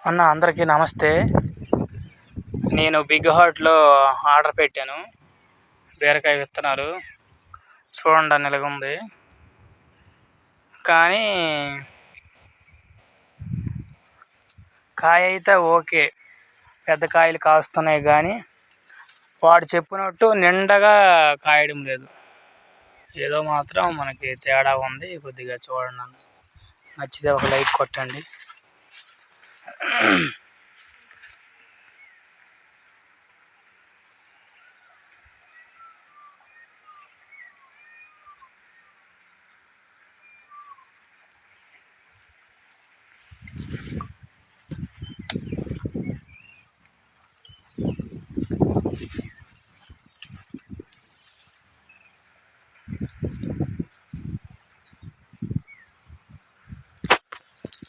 అన్న అందరికీ నమస్తే. నేను బిగ్ హార్ట్లో ఆర్డర్ పెట్టాను బీరకాయ విత్తనాలు. చూడండి అన్న ఇలాగుంది. కానీ కాయ అయితే ఓకే, పెద్ద కాయలు కాస్తున్నాయి, కానీ వాడు చెప్పినట్టు నిండగా కాయడం లేదు. ఏదో మాత్రం మనకి తేడా ఉంది. కొద్దిగా చూడండి అన్న. నచ్చితే ఒక లైక్ కొట్టండి.